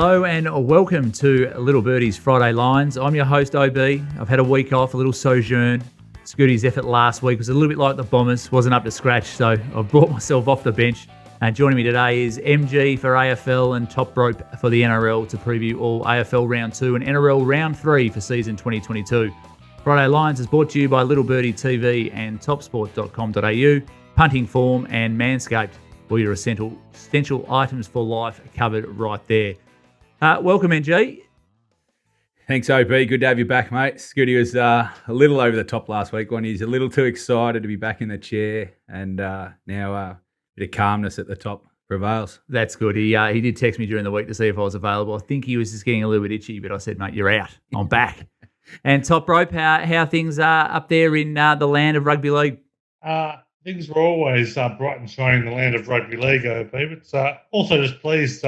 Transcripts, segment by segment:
Hello and welcome to Little Birdie's Friday Lines. I'm your host, OB. I've had a week off, a little sojourn. Scooty's effort last week was a little bit like the Bombers, wasn't up to scratch, so I've brought myself off the bench. And joining me today is MG for AFL and Toprope for the NRL to preview all AFL Round 2 and NRL Round 3 for season 2022. Friday Lines is brought to you by Little Birdie TV and topsport.com.au, Punting Form and Manscaped. All your essential items for life covered right there. Welcome, NG. Thanks, OB. Good to have you back, mate. Scooty was a little over the top last week when he's a little too excited to be back in the chair, and now a bit of calmness at the top prevails. That's good. He did text me during the week to see if I was available. I think he was just getting a little bit itchy, but I said, mate, you're out. I'm back. And Toprope, how things are up there in the land of rugby league? Things were always bright and shiny in the land of rugby league, OB, but also just pleased.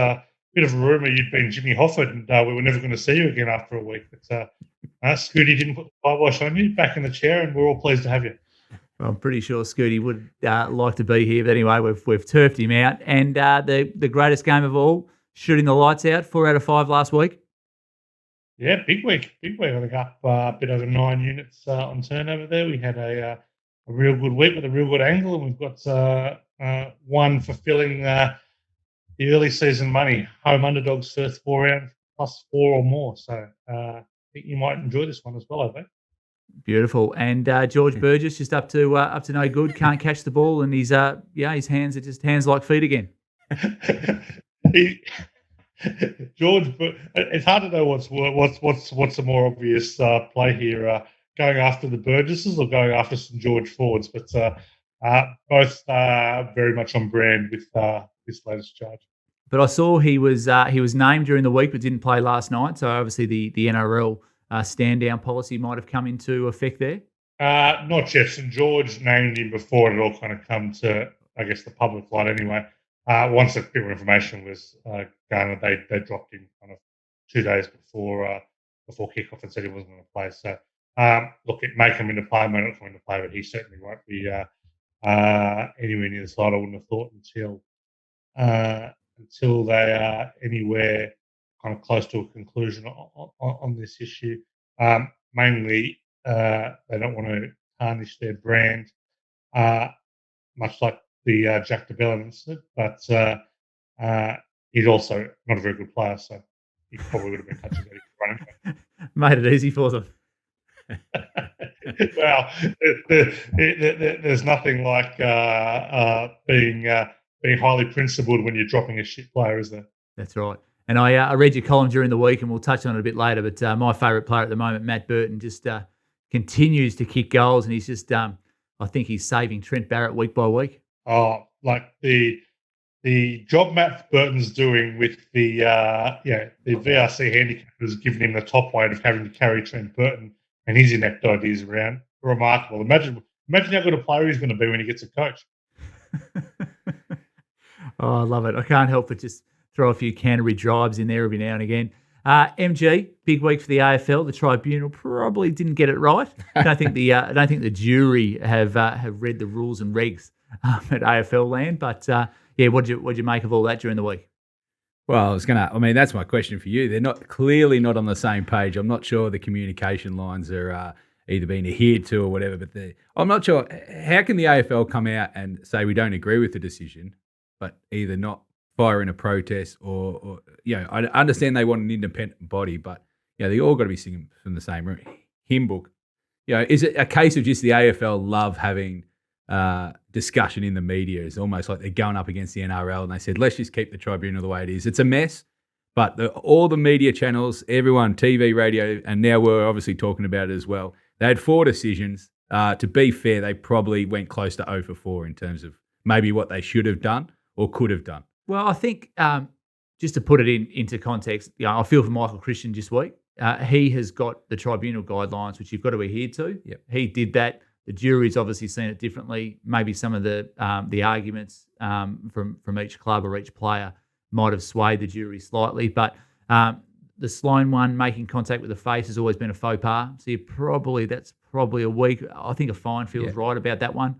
Bit of a rumour you'd been Jimmy Hofford and we were never going to see you again after a week. But Scooty didn't put the kibosh on you, back in the chair, and we're all pleased to have you. Well, I'm pretty sure Scooty would like to be here, but anyway, we've turfed him out. And the greatest game of all, shooting the lights out, 4 out of 5 last week. Yeah, big week. I think up a bit over 9 units on turnover there. We had a real good week with a real good angle, and we've got one fulfilling the early season money. Home underdogs first 4 rounds plus 4 or more. So I think you might enjoy this one as well, I think. Beautiful. And George Burgess just up to no good. Can't catch the ball, and his hands are just hands like feet again. George, it's hard to know what's the more obvious play here. Going after the Burgesses or going after some George Fords, but both very much on brand with this latest charge. But I saw he was named during the week but didn't play last night, so obviously the NRL stand-down policy might have come into effect there? Not yet. St George named him before it all kind of come to, I guess, the public light anyway. Once a bit more information was garnered, they dropped him kind of 2 days before kickoff and said he wasn't going to play. So, look, it may come into play, may not come into play, but he certainly won't be anywhere near the side, I wouldn't have thought, until they are anywhere kind of close to a conclusion on this issue. Mainly, they don't want to tarnish their brand, much like the Jack DeBellin incident, but he's also not a very good player, so he probably would have been touching that running. Made it easy for them. Well, there's nothing like being highly principled when you're dropping a shit player, is there? That's right. And I read your column during the week, and we'll touch on it a bit later, but my favourite player at the moment, Matt Burton, just continues to kick goals, and he's just, I think he's saving Trent Barrett week by week. Oh, like the job Matt Burton's doing with the VRC handicap has given him the top weight of having to carry Trent Burton and his inept ideas around. Remarkable. Imagine how good a player he's going to be when he gets a coach. Oh, I love it. I can't help but just throw a few Canterbury drives in there every now and again. MG, big week for the AFL. The tribunal probably didn't get it right. I don't think the jury have read the rules and regs at AFL land. But what'd you make of all that during the week? Well, that's my question for you. They're clearly not on the same page. I'm not sure the communication lines are either being adhered to or whatever. But I'm not sure. How can the AFL come out and say we don't agree with the decision, but either not fire in a protest or I understand they want an independent body, but they all got to be singing from the same hymn book. Is it a case of just the AFL love having discussion in the media? It's almost like they're going up against the NRL and they said, let's just keep the tribunal the way it is. It's a mess, but all the media channels, everyone, TV, radio, and now we're obviously talking about it as well. They had 4 decisions. To be fair, they probably went close to 0 for 4 in terms of maybe what they should have done or could have done. Well, I think just to put it into context, I feel for Michael Christian this week. He has got the tribunal guidelines, which you've got to adhere to. Yep. He did that. The jury's obviously seen it differently. Maybe some of the arguments from each club or each player might have swayed the jury slightly, but the Sloan one, making contact with the face, has always been a faux pas. So that's probably a week. I think a fine feels right about that one.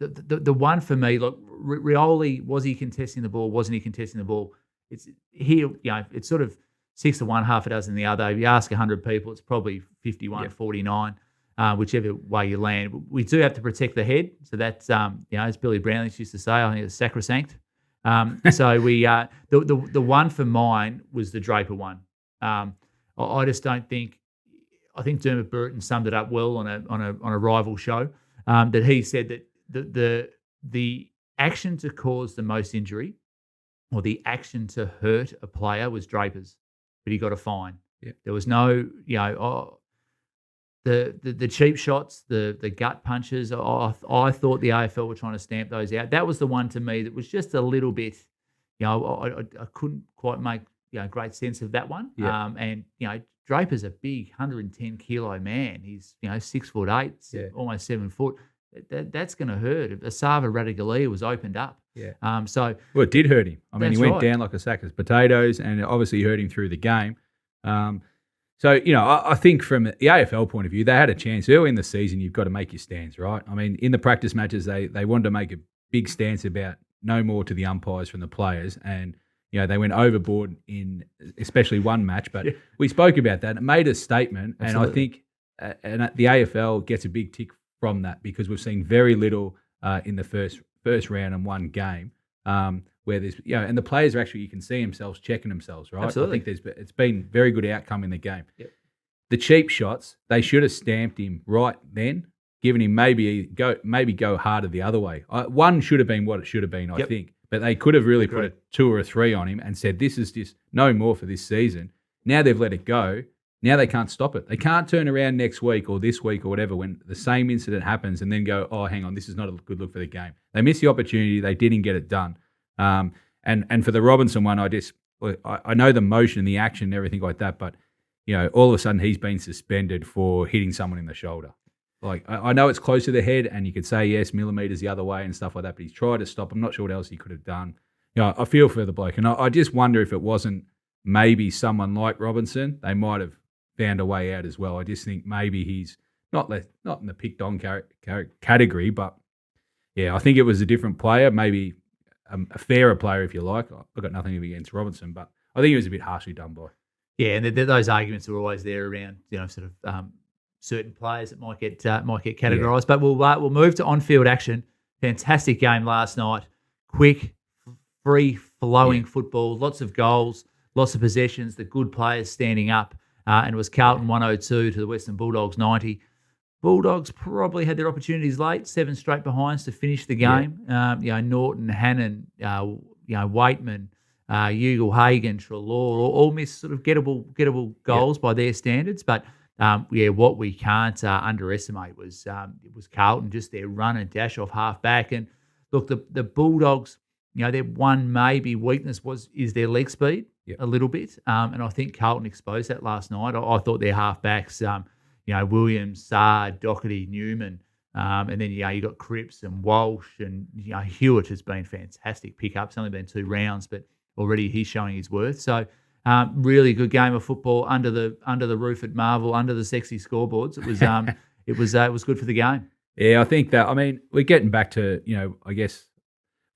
The one for me, look, Rioli, was he contesting the ball? Wasn't he contesting the ball? it's here. It's sort of 6 to 1, half a dozen the other. If you ask 100 people, it's probably 51-49, whichever way you land. We do have to protect the head, so that's as Billy Brownlee used to say, I think it's sacrosanct. So we the one for mine was the Draper one. I just don't think. I think Dermot Burton summed it up well on a rival show. That he said that the action to cause the most injury, or the action to hurt a player, was Draper's, but he got a fine. Yep. There was no, the cheap shots, the gut punches. I thought the AFL were trying to stamp those out. That was the one to me that was just a little bit, I couldn't quite make great sense of that one. Yeah. And Draper's a big 110 kilo man. He's 6'8", almost 7 foot. That's going to hurt. If Asava Radigalia was opened up. Yeah. Well, it did hurt him. I mean, he went right. down like a sack of potatoes, and it obviously hurt him through the game. So, I think from the AFL point of view, they had a chance early in the season. You've got to make your stands, right? I mean, in the practice matches, they wanted to make a big stance about no more to the umpires from the players, and they went overboard in especially one match. But we spoke about that. It made a statement, Absolutely. and I think and the AFL gets a big tick from that, because we've seen very little in the first round and one game where there's and the players are actually, you can see themselves checking themselves, right? Absolutely. I think it's been very good outcome in the game. Yep. The cheap shots, they should have stamped him right then, given him maybe go harder the other way. One should have been what it should have been, I think, but they could have really put a 2 or a 3 on him and said, this is just no more for this season. Now they've let it go. Now they can't stop it. They can't turn around next week or this week or whatever when the same incident happens and then go, oh, hang on, this is not a good look for the game. They missed the opportunity. They didn't get it done. And for the Robinson one, I know the motion and the action and everything like that, but all of a sudden he's been suspended for hitting someone in the shoulder. Like, I know it's close to the head, and you could say yes, millimeters the other way and stuff like that, but he's tried to stop. I'm not sure what else he could have done. I feel for the bloke, and I just wonder if it wasn't maybe someone like Robinson, they might have found a way out as well. I just think maybe he's not in the picked on category, but I think it was a different player, maybe a fairer player, if you like. I've got nothing against Robinson, but I think he was a bit harshly done by. Yeah, and those arguments are always there around, sort of certain players that might get categorised. But we'll move to on-field action. Fantastic game last night. Quick, free flowing football, lots of goals, lots of possessions. The good players standing up, and it was Carlton 102 to the Western Bulldogs 90. Bulldogs probably had their opportunities late, 7 straight behinds to finish the game. Norton, Hannon, Waitman, Ugle-Hagan, Treloar, all missed sort of gettable goals by their standards. But what we can't underestimate was Carlton, just their run and dash off half back. And look, the Bulldogs, their one maybe weakness is their leg speed a little bit. And I think Carlton exposed that last night. I thought their half backs, Williams, Saad, Doherty, Newman, and then you got Cripps and Walsh, and Hewitt has been fantastic pickup. It's only been 2 rounds, but already he's showing his worth. So really good game of football under the roof at Marvel, under the sexy scoreboards. It was good for the game. Yeah, I think that. I mean, we're getting back to I guess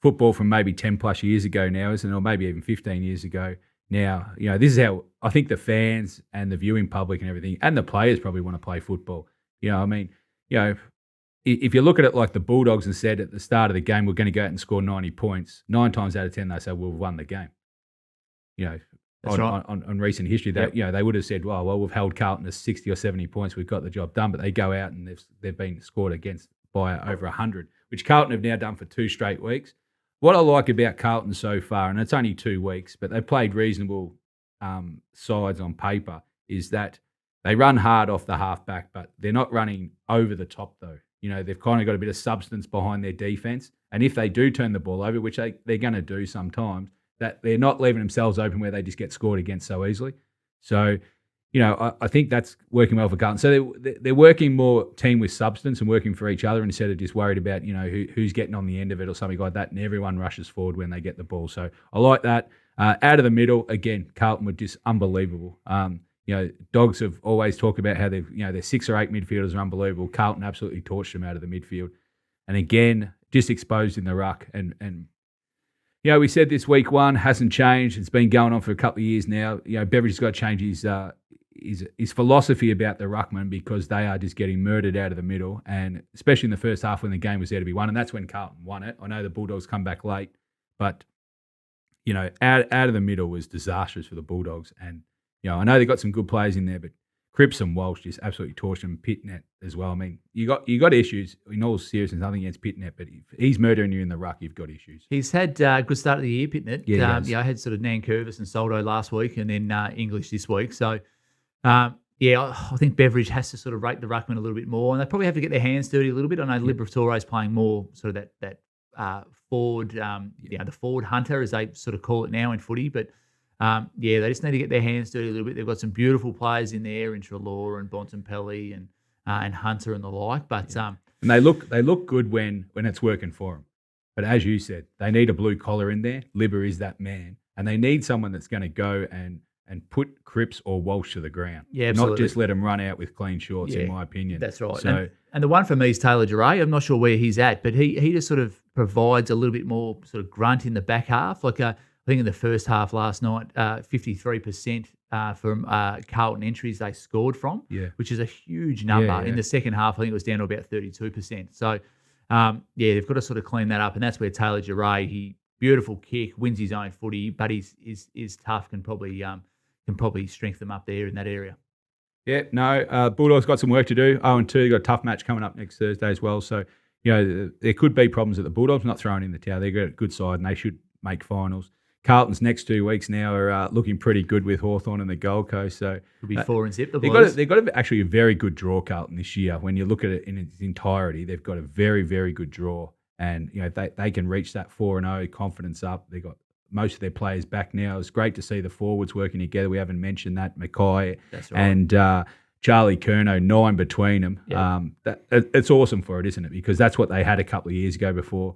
football from maybe 10 plus years ago now, isn't it? Or maybe even 15 years ago. Now, this is how I think the fans and the viewing public and everything, and the players probably want to play football. If you look at it like the Bulldogs and said at the start of the game, we're going to go out and score 90 points, 9 times out of 10 they say, we've won the game. That's right. On recent history, they would have said, well, we've held Carlton to 60 or 70 points, we've got the job done. But they go out and they've been scored against by over 100, which Carlton have now done for 2 straight weeks. What I like about Carlton so far, and it's only 2 weeks, but they've played reasonable sides on paper, is that they run hard off the halfback, but they're not running over the top though. They've kind of got a bit of substance behind their defense. And if they do turn the ball over, which they're going to do sometimes, that they're not leaving themselves open where they just get scored against so easily. So, I think that's working well for Carlton. So they're working more team with substance and working for each other instead of just worried about, who's getting on the end of it or something like that, and everyone rushes forward when they get the ball. So I like that. Out of the middle, again, Carlton were just unbelievable. Dogs have always talked about how their 6 or 8 midfielders are unbelievable. Carlton absolutely torched them out of the midfield. And again, just exposed in the ruck. And we said this week one hasn't changed. It's been going on for a couple of years now. Beveridge's got to change his philosophy about the ruckman because they are just getting murdered out of the middle, and especially in the first half when the game was there to be won, and that's when Carlton won it. I know the Bulldogs come back late, but out of the middle was disastrous for the Bulldogs. And I know they got some good players in there, but Cripps and Walsh just absolutely torched them. Pitnet as well. I mean, you got issues in all seriousness. Nothing against Pitnet, but if he's murdering you in the ruck, you've got issues. He's had a good start of the year, Pitnet. Yeah, I had sort of Nankervis and Soldo last week, and then English this week. So, I think Beveridge has to sort of rate the ruckman a little bit more, and they probably have to get their hands dirty a little bit. I know Liberatore's playing more sort of that forward, the forward hunter, as they sort of call it now in footy, but. They just need to get their hands dirty a little bit. They've got some beautiful players in there, in Treloar and Bontempelli and Hunter and the like. But and they look good when it's working for them. But as you said, they need a blue collar in there. Libber is that man, and they need someone that's going to go and put Cripps or Walsh to the ground. Yeah, absolutely. Not just let them run out with clean shorts. In my opinion, that's right. So, and the one for me is Taylor Duray. I'm not sure where he's at, but he just sort of provides a little bit more sort of grunt in the back half, like I think in the first half last night, 53% from Carlton entries they scored from, which is a huge number. Yeah. In the second half, I think it was down to about 32%. So, they've got to sort of clean that up, and that's where Taylor Duray, beautiful kick, wins his own footy, but is tough, can probably strengthen them up there in that area. Yeah, no, Bulldogs got some work to do. 0-2, they've got a tough match coming up next Thursday as well. So, there could be problems at the Bulldogs. Not throwing in the towel. They've got a good side, and they should make finals. Carlton's next 2 weeks now are looking pretty good with Hawthorn and the Gold Coast. So it'll be 4 and zip. They've got actually a very good draw, Carlton, this year. When you look at it in its entirety, they've got a very, very good draw, and they can reach that 4-0, confidence up. They've got most of their players back now. It's great to see the forwards working together. We haven't mentioned that Mackay and Charlie Curnow, 9 between them. Yep. It's awesome for it, isn't it? Because that's what they had a couple of years ago before.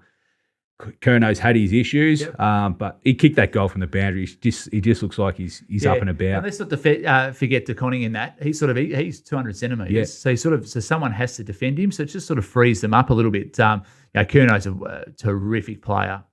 Curnow's had his issues, but he kicked that goal from the boundary. He just looks like he's up and about. And let's not forget De Koning in that. He's 200 centimetres, so someone has to defend him. So it just sort of frees them up a little bit. Curnow's a terrific player,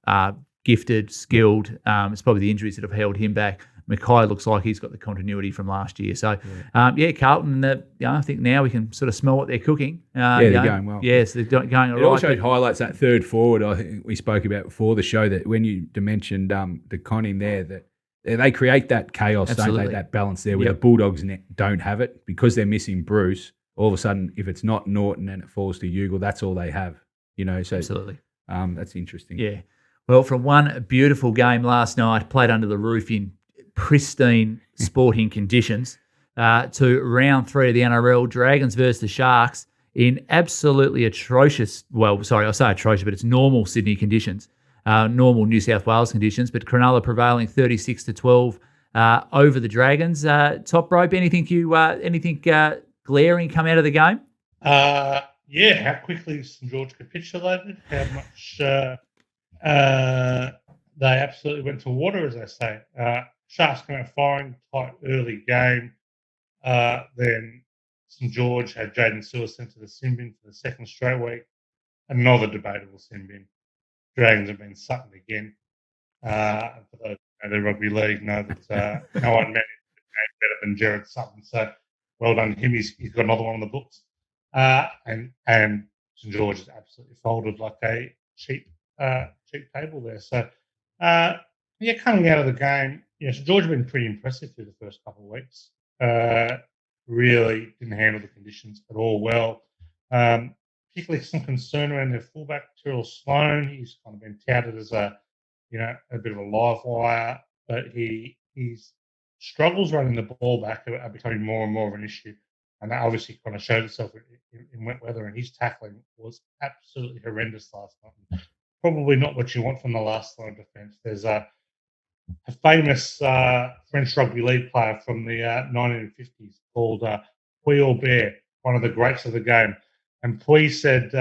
gifted, skilled. It's probably the injuries that have held him back. Mackay looks like he's got the continuity from last year. So, Carlton, I think now we can sort of smell what they're cooking. They're going well. Yes, they're going all right. It also highlights that third forward I think we spoke about before the show, that when you mentioned De Koning there, that they create that chaos, don't they, that balance there, where the Bulldogs don't have it because they're missing Bruce. All of a sudden, if it's not Norton and it falls to Ugle, that's all they have. So absolutely. That's interesting. Yeah. Well, from one beautiful game last night, played under the roof in pristine sporting conditions, to round 3 of the NRL, Dragons versus the Sharks in absolutely atrocious, I say atrocious, but it's normal Sydney conditions, normal New South Wales conditions, but Cronulla prevailing 36-12 over the Dragons. Toprope, anything glaring come out of the game? How quickly St George capitulated, how much they absolutely went to water, as I say. Sharks came out firing, tight early game. Then St George had Jaden Sewer sent to the sin bin for the second straight week. Another debatable sin bin. Dragons have been Sutton again. For those who know the rugby league know that no one managed the game better than Jared Sutton. So well done to him. He's got another one on the books. And St George is absolutely folded like a cheap table there. So coming out of the game, St George have been pretty impressive through the first couple of weeks. Really didn't handle the conditions at all well. Particularly some concern around their fullback, Tyrrell Sloan. He's kind of been touted as a bit of a live wire, but his struggles running the ball back are becoming more and more of an issue. And that obviously kind of showed itself in wet weather, and his tackling was absolutely horrendous last night. Probably not what you want from the last line of defence. There's a famous French rugby league player from the 1950s called Puy Aubert, one of the greats of the game. And Puy said,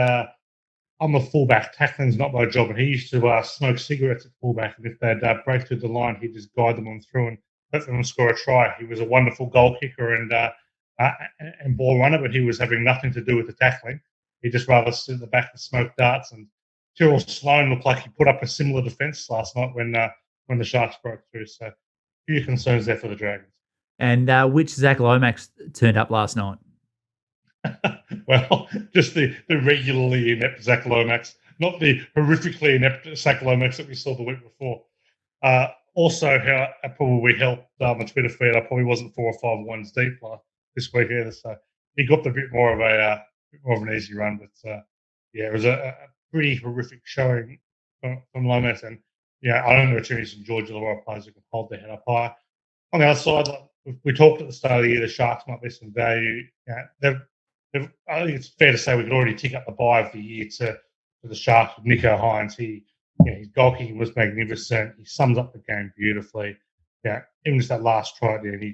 I'm a fullback, tackling's not my job. And he used to smoke cigarettes at fullback, and if they'd break through the line, he'd just guide them on through and let them score a try. He was a wonderful goal kicker and ball runner, but he was having nothing to do with the tackling. He'd just rather sit at the back and smoke darts and Tyrrell Sloan looked like he put up a similar defence last night when the Sharks broke through. So a few concerns there for the Dragons. And which Zach Lomax turned up last night? Well, just the regularly inept Zach Lomax, not the horrifically inept Zach Lomax that we saw the week before. Also, how it probably helped on the Twitter feed. I probably wasn't 4 or 5 ones deep this week either, so he got a bit more of an easy run. But it was a pretty horrific showing from Lomax, and I don't know too many St George Illawarra players who can hold their head up high. On the other side, we talked at the start of the year, the Sharks might be some value. I think it's fair to say we could already tick up the buy of the year to the Sharks with Nico Hines. His goal kicking was magnificent. He sums up the game beautifully. Even just that last try at the end, he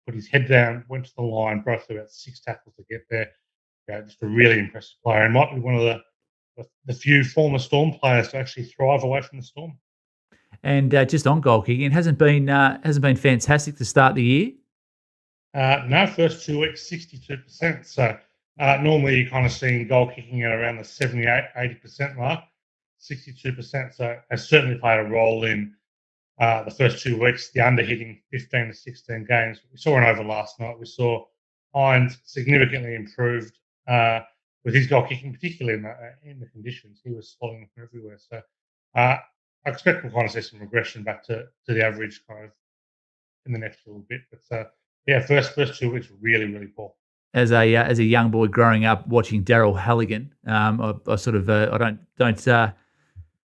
put his head down, went to the line, broke through about 6 tackles to get there. Just a really impressive player, and might be one of the few former Storm players to actually thrive away from the Storm. And just on goal kicking, it hasn't been fantastic to start the year. No, first 2 weeks, 62%. So normally you're kind of seeing goal kicking at around the 78-80% mark, 62%. So has certainly played a role in the first 2 weeks, the under hitting 15 to 16 games. We saw an over last night. We saw Hines significantly improved with his goal kicking, particularly in the conditions. He was slotting from everywhere. So I expect we'll kind of see some regression back to the average kind of in the next little bit. But first 2 weeks were really, really poor. As a young boy growing up watching Daryl Halligan, I sort of I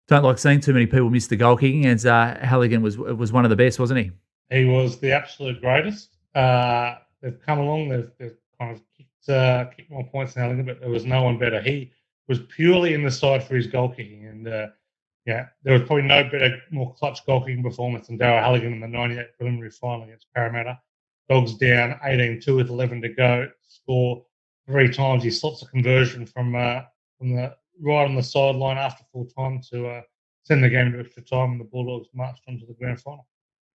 don't like seeing too many people miss the goal kicking. And Halligan was one of the best, wasn't he? He was the absolute greatest. They've come along. They've kind of kicked more points than Halligan, but there was no one better. He was purely in the side for his goal kicking, and there was probably no better, more clutch goal kicking performance than Daryl Halligan in the '98 preliminary final against Parramatta. Dogs down 18-2 with 11 to go. Score 3 times. He slots a conversion from the right on the sideline after full time to send the game to extra time, and the Bulldogs marched on to the grand final.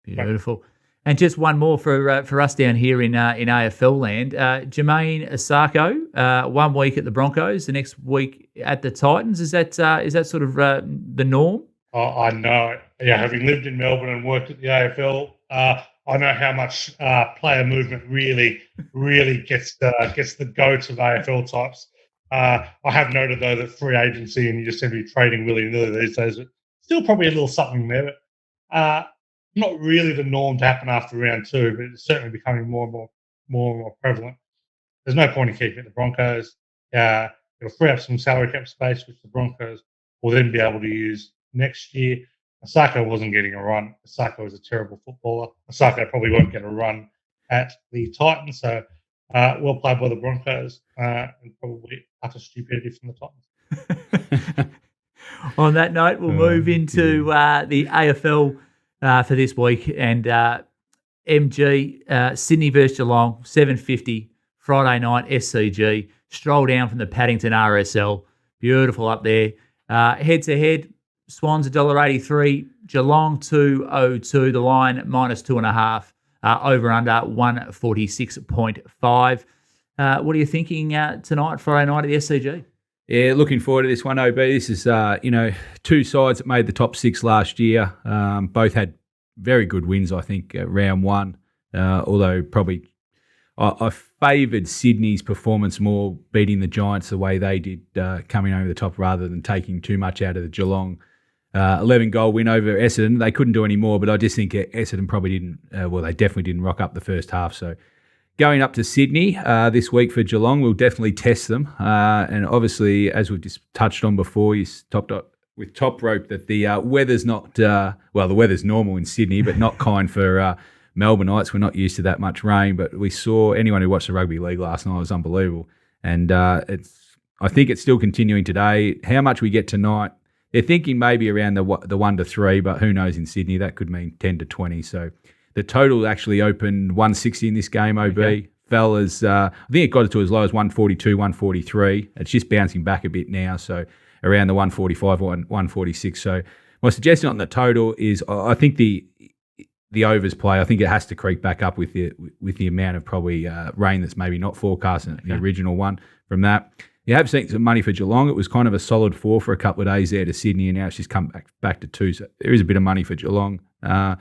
Beautiful. And just one more for us down here in AFL land. Jermaine Asako, 1 week at the Broncos, the next week at the Titans. Is that sort of the norm? I know. Yeah, having lived in Melbourne and worked at the AFL, I know how much player movement really gets the goat of AFL types. I have noted, though, that free agency and you just seem to be trading willy-nilly these days. But still probably a little something there. But not really the norm to happen after round 2, but it's certainly becoming more and more prevalent. There's no point in keeping it the Broncos. It'll free up some salary cap space, which the Broncos will then be able to use next year. Asako wasn't getting a run. Asako is a terrible footballer. Asako probably won't get a run at the Titans. So well played by the Broncos and probably utter stupidity from the Titans. On that note, we'll move into the AFL for this week. And MG, Sydney versus Geelong, 7:50, Friday night, SCG. Stroll down from the Paddington RSL. Beautiful up there. Head-to-head, Swans $1.83, Geelong 2.02, the line -2.5, over under 146.5. What are you thinking tonight, Friday night at the SCG? Yeah, looking forward to this one, OB. This is, two sides that made the top 6 last year. Both had very good wins, I think, round 1, although probably I favoured Sydney's performance more, beating the Giants the way they did, coming over the top rather than taking too much out of the Geelong 11-goal win over Essendon. They couldn't do any more, but I just think Essendon probably didn't, they definitely didn't rock up the first half. So going up to Sydney this week for Geelong, we'll definitely test them. And obviously, as we've just touched on before, you topped up with Toprope that the weather's not, the weather's normal in Sydney, but not kind for Melbourneites. We're not used to that much rain, but we saw anyone who watched the rugby league last night, it was unbelievable. And I think it's still continuing today. How much we get tonight, they're thinking maybe around the 1 to 3, but who knows in Sydney? That could mean 10 to 20. So the total actually opened 160 in this game, OB. Okay. Fell as, I think it got to as low as 142, 143. It's just bouncing back a bit now, so around the 145 or 146. So my suggestion on the total is I think the overs play. I think it has to creep back up with the amount of probably rain that's maybe not forecast in the original one from that. You have seen some money for Geelong. It was kind of a solid 4 for a couple of days there to Sydney, and now she's come back to 2. So there is a bit of money for Geelong. I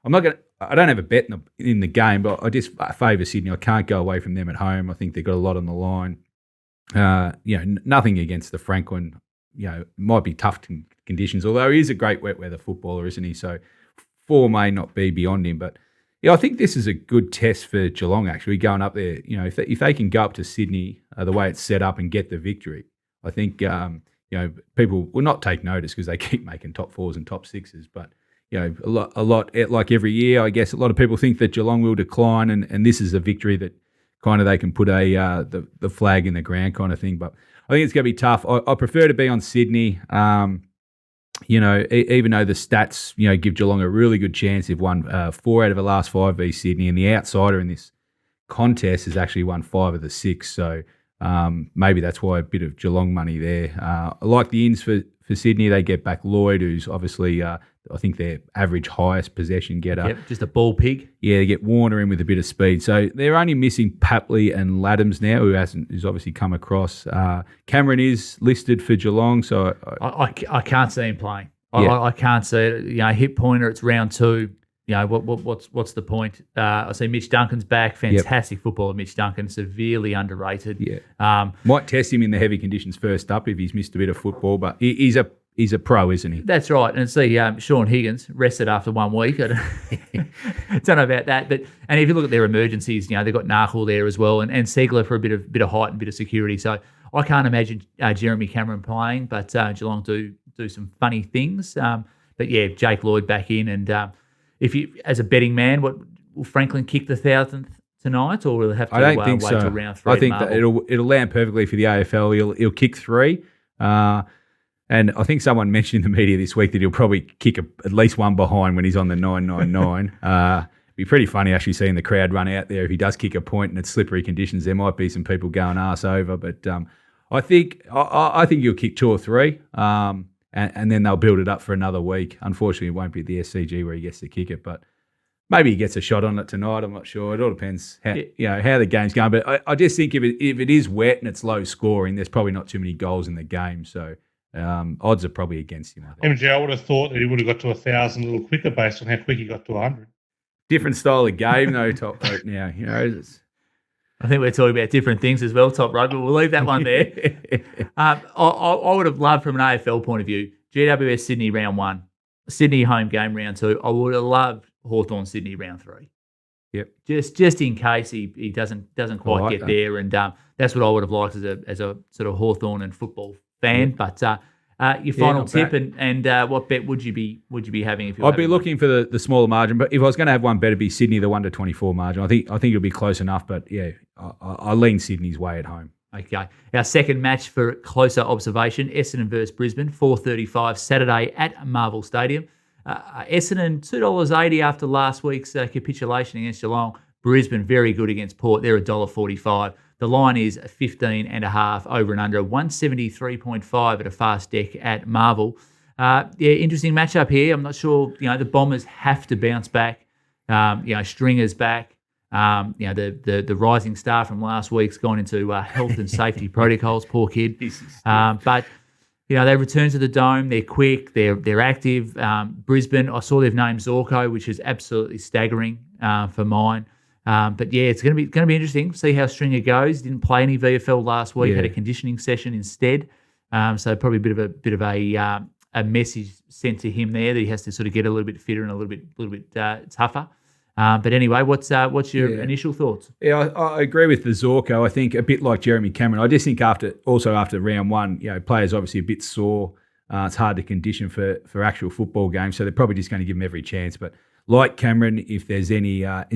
don't have a bet in the game, but I just favour Sydney. I can't go away from them at home. I think they've got a lot on the line. Nothing against the Franklin. Might be tough conditions, although he is a great wet weather footballer, isn't he? So 4 may not be beyond him, but I think this is a good test for Geelong, actually, going up there. If they can go up to Sydney the way it's set up and get the victory, I think, people will not take notice because they keep making top 4s and top 6s. But, a lot like every year, I guess a lot of people think that Geelong will decline, and this is a victory that kind of they can put the flag in the ground kind of thing. But I think it's going to be tough. I prefer to be on Sydney. Even though the stats, give Geelong a really good chance. They've won 4 out of the last 5 v Sydney, and the outsider in this contest has actually won 5 of the 6. So maybe that's why a bit of Geelong money there. I like the ins for Sydney. They get back Lloyd, who's obviously, I think their average highest possession getter. Yep, just a ball pig. Yeah, they get Warner in with a bit of speed. So they're only missing Papley and Laddams now, who's obviously come across. Cameron is listed for Geelong, so I can't see him playing. I can't see it. Hit pointer. It's round 2. What's the point? I see Mitch Duncan's back. Fantastic footballer, Mitch Duncan. Severely underrated. Yeah. Might test him in the heavy conditions first up if he's missed a bit of football, but he's a pro, isn't he? That's right. And see, Sean Higgins rested after 1 week. I don't know about that, and if you look at their emergencies, they've got Narkle there as well, and Segler for a bit of height and a bit of security. So I can't imagine Jeremy Cameron playing, but Geelong do some funny things. But yeah, Jake Lloyd back in, and if you, as a betting man, will Franklin kick the 1,000th tonight, or will it have to wait till round 3? I think that it'll land perfectly for the AFL. He'll kick 3. And I think someone mentioned in the media this week that he'll probably kick at least 1 behind when he's on the 999. It'd be pretty funny actually seeing the crowd run out there if he does kick a point and it's slippery conditions. There might be some people going arse over, but I think he'll kick 2 or 3, and then they'll build it up for another week. Unfortunately, it won't be the SCG where he gets to kick it, but maybe he gets a shot on it tonight. I'm not sure. It all depends how the game's going. But I just think if it is wet and it's low scoring, there's probably not too many goals in the game, so. Odds are probably against him, I think. MJ, I would have thought that he would have got to 1,000 a little quicker based on how quick he got to 100. Different style of game, though, Toprope now. I think we're talking about different things as well, Toprope, but we'll leave that one there. I would have loved, from an AFL point of view, GWS Sydney round 1, Sydney home game round 2. I would have loved Hawthorn Sydney round 3. Yep. Just in case he doesn't quite get there, and that's what I would have liked as a sort of Hawthorn and football fan. But your final tip and what bet would you be having if you? I'd be looking for the smaller margin, but if I was going to have one bet, it'd be Sydney, the 1-24 margin. I think it'll be close enough, but yeah, I lean Sydney's way at home. Okay, our second match for closer observation: Essendon versus Brisbane, 4:35 Saturday at Marvel Stadium. Essendon $2.80 after last week's capitulation against Geelong. Brisbane very good against Port. They're $1.45. The line is 15.5 over and under, 173.5 at a fast deck at Marvel. Interesting matchup here. I'm not sure, the Bombers have to bounce back. Stringer's back. The rising star from last week's gone into health and safety protocols, poor kid. But they return to the Dome. They're quick. They're active. Brisbane, I saw they've named Zorko, which is absolutely staggering for mine. But yeah, it's going to be interesting. See how Stringer goes. Didn't play any VFL last week. Had a conditioning session instead. So probably a bit of a message sent to him there that he has to sort of get a little bit fitter and a little bit tougher. But anyway, what's your initial thoughts? Yeah, I agree with the Zorko. I think a bit like Jeremy Cameron. I just think after round 1, players obviously a bit sore. It's hard to condition for actual football games, so they're probably just going to give him every chance. But like Cameron, if there's any doubt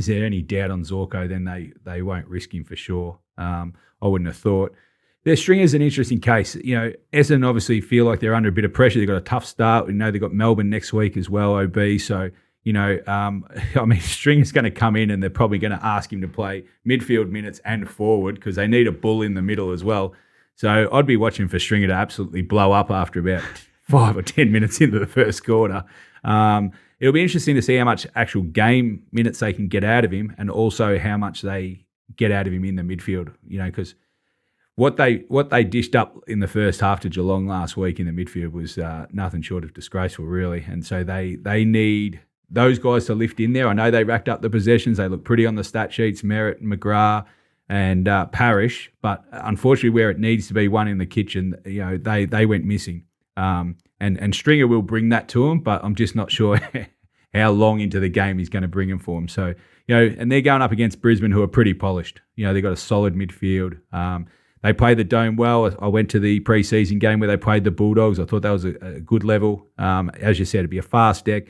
on Zorko, then they won't risk him for sure. I wouldn't have thought. Their Stringer's an interesting case. Essendon obviously feel like they're under a bit of pressure. They've got a tough start. We know they've got Melbourne next week as well, OB. So, Stringer's going to come in and they're probably going to ask him to play midfield minutes and forward because they need a bull in the middle as well. So I'd be watching for Stringer to absolutely blow up after about 5 or 10 minutes into the first quarter. It'll be interesting to see how much actual game minutes they can get out of him and also how much they get out of him in the midfield, because what they dished up in the first half to Geelong last week in the midfield was nothing short of disgraceful, really. And so they need those guys to lift in there. I know they racked up the possessions. They look pretty on the stat sheets, Merritt, McGrath, and Parrish. But unfortunately, where it needs to be one in the kitchen, they went missing. And Stringer will bring that to them, but I'm just not sure how long into the game he's going to bring them for them. So, and they're going up against Brisbane, who are pretty polished. They've got a solid midfield. They play the Dome well. I went to the preseason game where they played the Bulldogs. I thought that was a good level. As you said, it'd be a fast deck.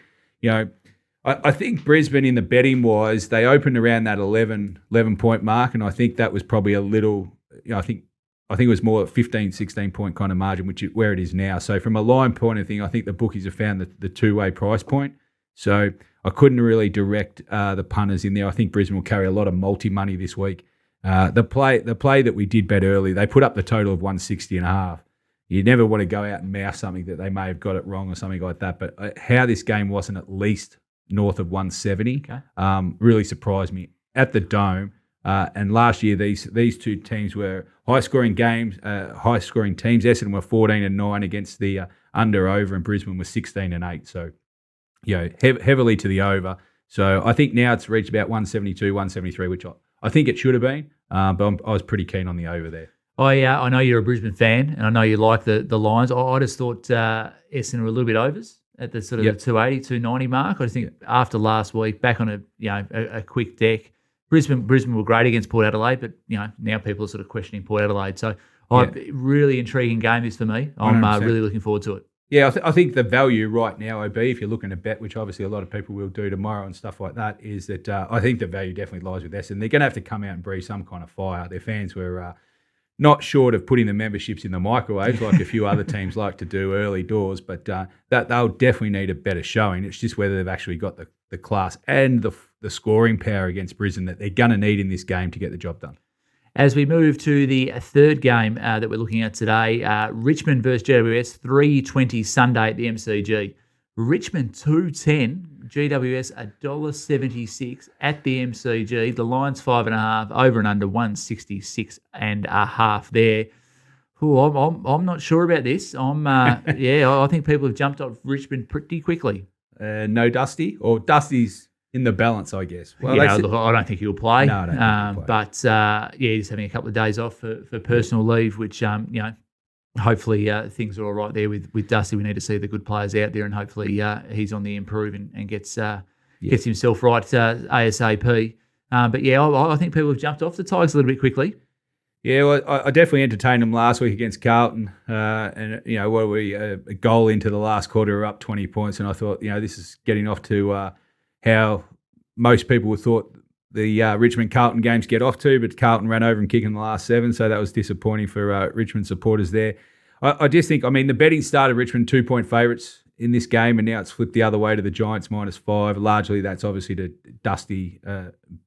I think Brisbane in the betting wise, they opened around that 11 point mark, and I think that was probably a little, I think it was more 15, 16 point kind of margin, where it is now. So from a line point of thing, I think the bookies have found the two-way price point. So I couldn't really direct the punters in there. I think Brisbane will carry a lot of multi-money this week. The play that we did bet early, they put up the total of 160.5. You never want to go out and mouth something that they may have got it wrong or something like that. But how this game wasn't at least north of 170 really surprised me at the Dome. And last year, these two teams were high-scoring games, high-scoring teams. Essendon were 14-9 against the under-over, and Brisbane was 16-8. So, heavily to the over. So I think now it's reached about 172, 173, which I think it should have been. But I was pretty keen on the over there. I know you're a Brisbane fan, and I know you like the Lions. I just thought Essendon were a little bit overs at the sort of the 280, 290 mark. I just think after last week, back on a quick deck, Brisbane were great against Port Adelaide, but now people are sort of questioning Port Adelaide. So really intriguing game this for me. I'm really looking forward to it. Yeah, I think the value right now, OB, if you're looking to bet, which obviously a lot of people will do tomorrow and stuff like that, is that I think the value definitely lies with Essendon. They're going to have to come out and breathe some kind of fire. Their fans were not short of putting the memberships in the microwave like a few other teams like to do early doors, but that they'll definitely need a better showing. It's just whether they've actually got the class and the scoring power against Brisbane that they're going to need in this game to get the job done. As we move to the third game that we're looking at today, Richmond versus GWS, 3:20 Sunday at the MCG. Richmond 2.10, GWS $1.76 at the MCG. The line's 5.5, over and under 166.5 there. Ooh, I'm not sure about this. I think people have jumped off Richmond pretty quickly. No Dusty, or Dusty's in the balance, I guess. Well, look, I don't think he'll play. No, I don't think he'll play. But he's having a couple of days off for personal leave, which hopefully things are all right there with Dusty. We need to see the good players out there, and hopefully he's on the improve and gets himself right ASAP. But I think people have jumped off the Tigers a little bit quickly. Yeah, well, I definitely entertained them last week against Carlton, and a goal into the last quarter, we're up 20 points, and I thought, this is getting off to how most people thought the Richmond Carlton games get off to, but Carlton ran over and kicked in the last 7, so that was disappointing for Richmond supporters there. I just think, the betting started Richmond 2-point favourites in this game, and now it's flipped the other way to the Giants -5. Largely, that's obviously to Dusty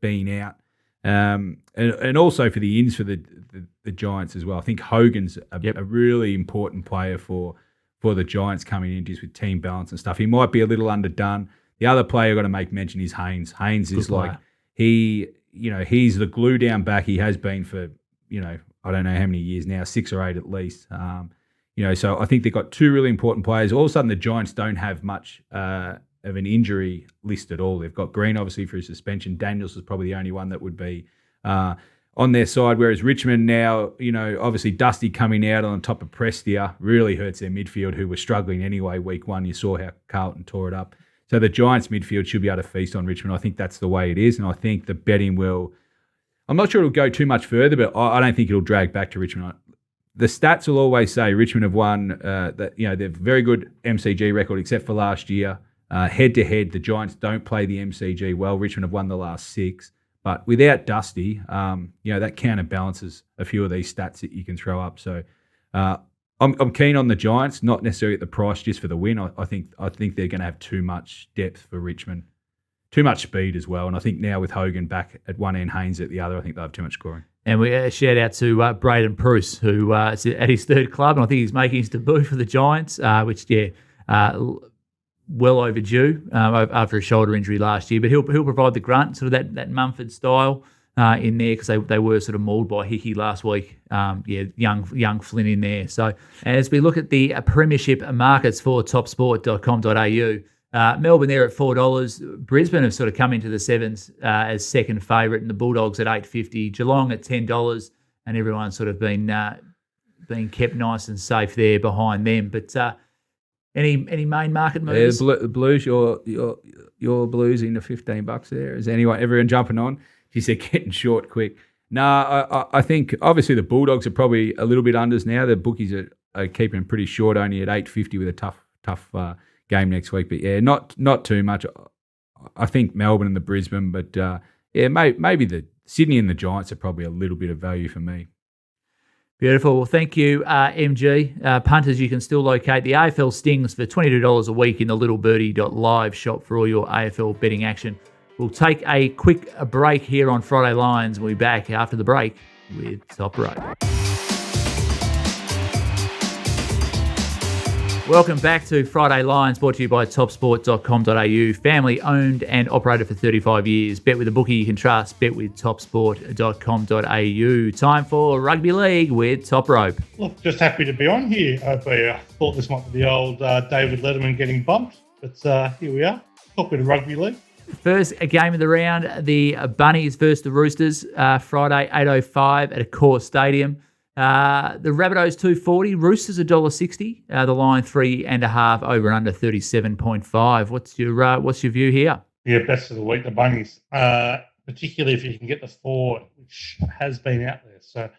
being out, and also for the ins for the Giants as well. I think Hogan's a really important player for the Giants coming in, just with team balance and stuff. He might be a little underdone. The other player I've got to make mention is Haynes. Haynes is he's the glue down back. He has been for, I don't know how many years now, 6 or 8 at least. So I think they've got 2 really important players. All of a sudden, the Giants don't have much of an injury list at all. They've got Green, obviously, for his suspension. Daniels is probably the only one that would be on their side, whereas Richmond now, obviously Dusty coming out on top of Prestia really hurts their midfield, who were struggling anyway week 1. You saw how Carlton tore it up. So the Giants midfield should be able to feast on Richmond. I think that's the way it is, and I think the betting will. I'm not sure it'll go too much further, but I don't think it'll drag back to Richmond. The stats will always say Richmond have won. They've very good MCG record, except for last year. Head to head, the Giants don't play the MCG well. Richmond have won the last 6, but without Dusty, that counterbalances a few of these stats that you can throw up. So. I'm keen on the Giants, not necessarily at the price, just for the win. I think they're going to have too much depth for Richmond, too much speed as well. And I think now with Hogan back at one end, Haynes at the other, I think they'll have too much scoring. And we shout out to Braden Pruce, who is at his 3rd club, and I think he's making his debut for the Giants, which well overdue after a shoulder injury last year. But he'll provide the grunt, sort of that Mumford style. in there because they were sort of mauled by Hickey last week. Young Flynn in there. So as we look at the Premiership markets for topsport.com.au, Melbourne there at $4. Brisbane have sort of come into the sevens as second favourite, and the Bulldogs at $8.50. Geelong at $10, and everyone's sort of been kept nice and safe there behind them. But any main market moves? Yeah, the Blues, your Blues into $15 there. Is everyone jumping on? She said getting short quick. No, I think obviously the Bulldogs are probably a little bit unders now. The bookies are keeping pretty short, only at $8.50 with a tough game next week. But yeah, not too much. I think Melbourne and the Brisbane, but maybe the Sydney and the Giants are probably a little bit of value for me. Beautiful. Well, thank you, MG. Punters, you can still locate the AFL Stings for $22 a week in the littlebirdie.live shop for all your AFL betting action. We'll take a quick break here on Friday Lines. We'll be back after the break with Toprope. Welcome back to Friday Lines, brought to you by topsport.com.au. Family owned and operated for 35 years. Bet with a bookie you can trust. Bet with topsport.com.au. Time for Rugby League with Toprope. Look, just happy to be on here. I thought this might be the old David Letterman getting bumped, but here we are. Talk with Rugby League. First game of the round, the Bunnies versus the Roosters, Friday, 8:05 at a core stadium. The Rabbitohs, $2.40, Roosters, $1.60. The line, 3.5, over and under 37.5. What's your view here? Yeah, best of the week, the Bunnies, particularly if you can get the 4, which has been out there. So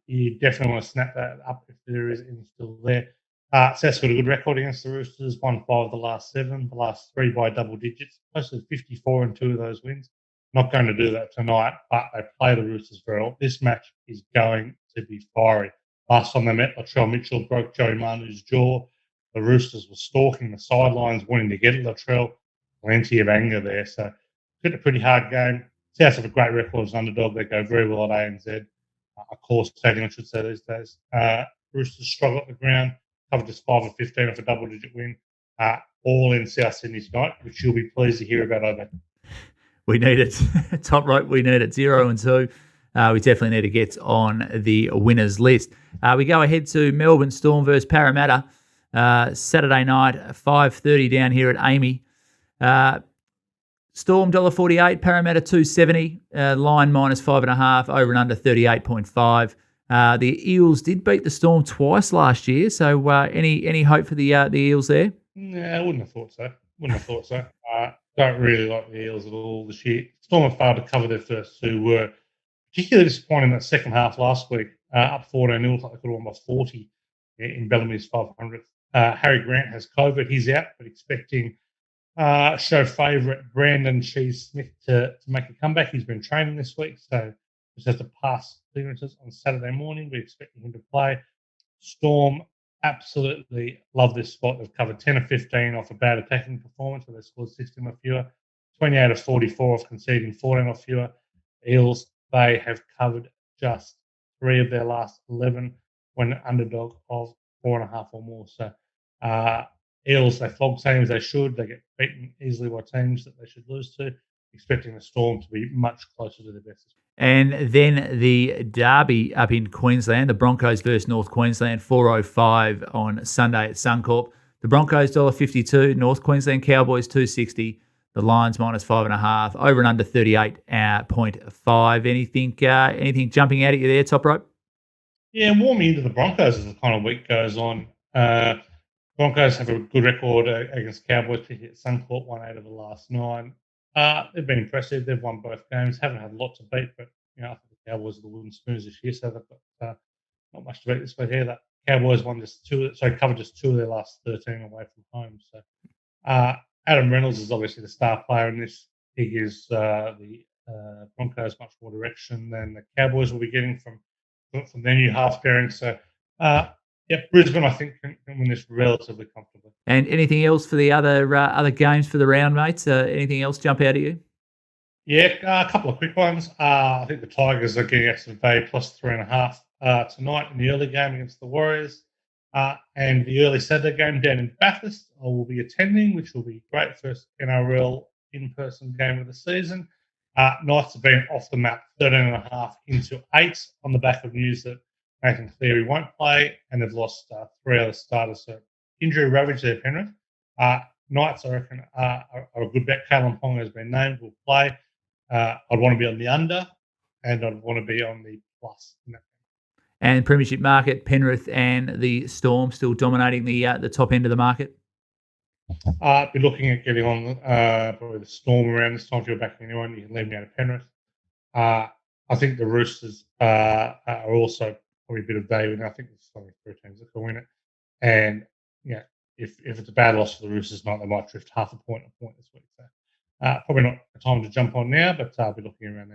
you definitely want to snap that up if there is any still there. South's got a good record against the Roosters, won 5 of the last 7, the last 3 by double digits, close to 54 in 2 of those wins. Not going to do that tonight, but they play the Roosters very well. This match is going to be fiery. Last time they met, Latrell Mitchell broke Joey Manu's jaw. The Roosters were stalking the sidelines, wanting to get at Latrell. Plenty of anger there. So it's a pretty hard game. South have a great record as an underdog. They go very well at ANZ. Of course, stadium, I should say, these days. Roosters struggle at the ground. Covered just 5 of 15 off a double-digit win. All in South Sydney tonight, which you'll be pleased to hear about, over. We need it. Toprope, we need it. 0 and 2. We definitely need to get on the winners list. We go ahead to Melbourne Storm versus Parramatta. Saturday night, 5:30 down here at Amy. Storm $1.48, Parramatta $2.70. Line minus 5.5, over and under 38.5. The Eels did beat the Storm twice last year, so any hope for the Eels there? I wouldn't have thought so. Don't really like the Eels at all this year. Storm have failed to cover their first 2. Were particularly disappointing in that second half last week. Up 14-0, like they could have won by 40 in Bellamy's 500th. Harry Grant has COVID. He's out, but expecting show favourite Brandon Shees-Smith to make a comeback. He's been training this week, so just has to pass clearances on Saturday morning. We're expecting him to play. Storm absolutely love this spot. They've covered 10 of 15 off a bad attacking performance, where they scored 16 or fewer. 28 of 44 off conceding 14 or fewer. Eels, they have covered just 3 of their last 11 when underdog of 4.5 or more. So Eels, they flog same as they should. They get beaten easily by teams that they should lose to. Expecting the Storm to be much closer to their best. And then the derby up in Queensland, the Broncos versus North Queensland, 4:05 on Sunday at Suncorp. The Broncos $1.52, North Queensland Cowboys $2.60. The Lions minus 5.5, over and under 38.5. Anything jumping out at you there, Toprope? Yeah, warming into the Broncos as the kind of week goes on. Broncos have a good record against Cowboys, particularly at Suncorp, 1 out of the last 9. They've been impressive. They've won both games. Haven't had a lot to beat, but I think the Cowboys are the wooden spoons this year, so they've got not much to beat this week here. That Cowboys won covered just 2 of their last 13 away from home. So Adam Reynolds is obviously the star player in this. He gives the Broncos much more direction than the Cowboys will be getting from their new half pairing. So Brisbane, I think, can win this relatively comfortably. And anything else for the other games for the round, mates? Anything else jump out at you? Yeah, a couple of quick ones. I think the Tigers are getting Essendon Bay plus 3.5 tonight in the early game against the Warriors. And the early Saturday game down in Bathurst, I will be attending, which will be great. First NRL in-person game of the season. Knights have been off the map 13.5 into 8 on the back of news that Nathan Cleary won't play, and they've lost 3 other starters. So injury ravaged their Penrith. Knights, I reckon, are a good bet. Kalen Ponga has been named, will play. I'd want to be on the under, and I'd want to be on the plus. And Premiership market, Penrith and the Storm still dominating the top end of the market? I'd be looking at getting on probably the Storm around this time. If you're backing anyone, you can leave me out of Penrith. I think the Roosters are also probably a bit of value, and I think there's only 3 teams that can win it. And if it's a bad loss for the Roosters tonight, they might drift half a point this week. So probably not a time to jump on now, but I'll be looking around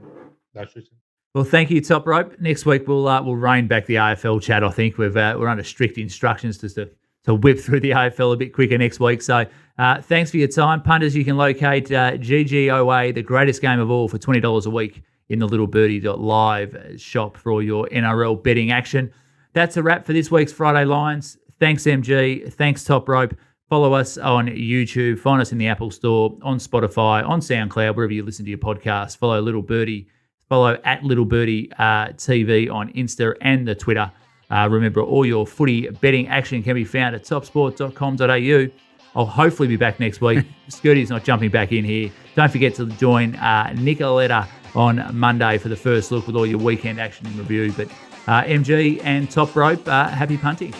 those 2 teams. Well, thank you, Toprope. Next week we'll rein back the AFL chat. I think we're under strict instructions just to whip through the AFL a bit quicker next week. So thanks for your time. Punters, you can locate GGOA, the greatest game of all, for $20 a week in the littlebirdie.live shop for all your NRL betting action. That's a wrap for this week's Friday Lines. Thanks, MG. Thanks, Toprope. Follow us on YouTube. Find us in the Apple Store, on Spotify, on SoundCloud, wherever you listen to your podcast. Follow Little Birdie. Follow at Little Birdie TV on Insta and the Twitter. Remember, all your footy betting action can be found at topsport.com.au. I'll hopefully be back next week. Scooty's not jumping back in here. Don't forget to join Nicoletta on Monday for the first look with all your weekend action and review. But MG and Toprope, happy punting.